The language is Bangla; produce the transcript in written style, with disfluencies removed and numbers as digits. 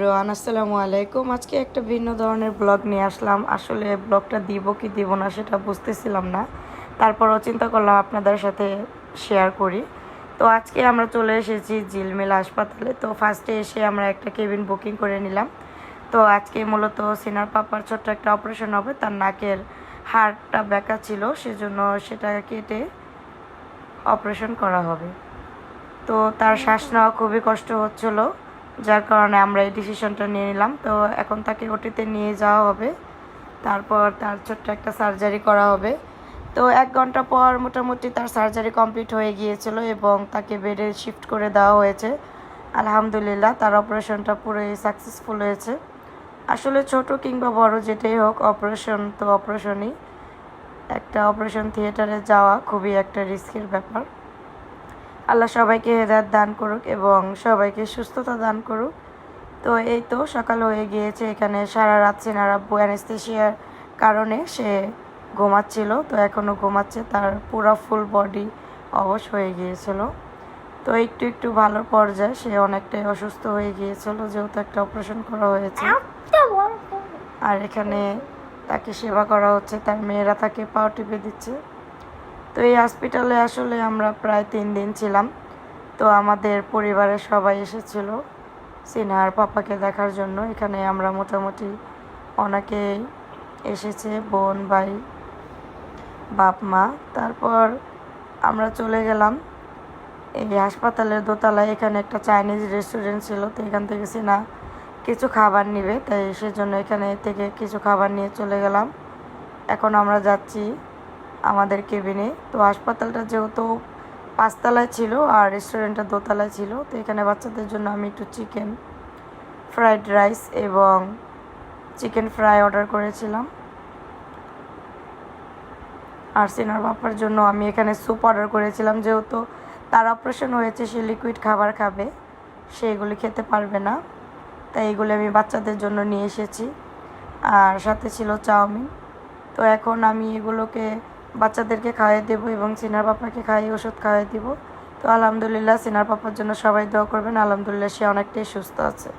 এভরিওয়ান, আসসালামু আলাইকুম। আজকে একটা ভিন্ন ধরনের ব্লগ নিয়ে আসলাম। আসলে ব্লগটা দিব কি দিব না সেটা বুঝতেছিলাম না, তারপরও চিন্তা করলাম আপনাদের সাথে শেয়ার করি। তো আজকে আমরা চলে এসেছি ঝিলমিল হাসপাতালে। তো ফার্স্টে এসে আমরা একটা কেবিন বুকিং করে নিলাম। তো আজকে মূলত সিনার পাপার ছোট্ট একটা অপারেশন হবে। তার নাকের হাড়টা বেঁকা ছিল, সেজন্য সেটা কেটে অপারেশন করা হবে। তো তার শ্বাস নেওয়া খুবই কষ্ট হচ্ছিলো, যার কারণে আমরা এই ডিসিশনটা নিয়ে নিলাম। তো এখন তাকে ওটিতে নিয়ে যাওয়া হবে, তারপর তার ছোট্ট একটা সার্জারি করা হবে। তো 1 ঘন্টা পর মোটামুটি তার সার্জারি কমপ্লিট হয়ে গিয়েছিল এবং তাকে বেডে শিফট করে দেওয়া হয়েছে। আলহামদুলিল্লাহ, তার অপারেশনটা পুরোই সাকসেসফুল হয়েছে। আসলে ছোট কিংবা বড় যেটাই হোক, অপারেশন তো অপারেশনই। একটা অপারেশন থিয়েটারে যাওয়া খুবই একটা রিস্কের ব্যাপার। আল্লাহ সবাইকে হেদায়েত দান করুক এবং সবাইকে সুস্থতা দান করুক। তো এই তো সকাল হয়ে গিয়েছে। এখানে সারা রাত সিনার আব্বু অ্যানেস্থেশিয়ার কারণে সে ঘুমাচ্ছিল, তো এখনও ঘুমাচ্ছে। তার পুরো ফুল বডি অবশ হয়ে গিয়েছিল। তো একটু একটু ভালো পর্যায়ে, সে অনেকটাই অসুস্থ হয়ে গিয়েছিল যেহেতু একটা অপারেশন করা হয়েছে। আর এখানে তাকে সেবা করা হচ্ছে, তার মেয়েরা তাকে পাও টিপে দিচ্ছে। তো এই হসপিটালে আসলে আমরা প্রায় 3 দিন ছিলাম। তো আমাদের পরিবারের সবাই এসেছিল সিনহার পাপাকে দেখার জন্য। এখানে আমরা মোটামুটি অনেকেই এসেছে, বোন, ভাই, বাপ, মা। তারপর আমরা চলে গেলাম এই হাসপাতালের দোতলায়। এখানে একটা চাইনিজ রেস্টুরেন্ট ছিল, তো এখান থেকে সিনহা কিছু খাবার নিবে, তাই সেজন্য এখানে থেকে কিছু খাবার নিয়ে চলে গেলাম। এখন আমরা যাচ্ছি আমাদের কেবিনে। তো হাসপাতালটা যেহেতু 5 তলায় ছিল আর রেস্টুরেন্টটা দোতলায় ছিল, তো এখানে বাচ্চাদের জন্য আমি একটু চিকেন ফ্রাইড রাইস এবং চিকেন ফ্রাই অর্ডার করেছিলাম। আর সিনার বাপার জন্য আমি এখানে স্যুপ অর্ডার করেছিলাম, যেহেতু তার অপারেশন হয়েছে, সে লিকুইড খাবার খাবে, সে এগুলি খেতে পারবে না, তাই এগুলি আমি বাচ্চাদের জন্য নিয়ে এসেছি। আর সাথে ছিল চাউমিন। তো এখন আমি এগুলোকে বাচ্চাদেরকে খাইয়ে দেবো এবং সিনার পাপাকে খাইয়ে ওষুধ খাইয়ে দিব। তো আলহামদুলিল্লাহ, সিনার পাপার জন্য সবাই দোয়া করবেন। আলহামদুলিল্লাহ, সে অনেকটাই সুস্থ আছে।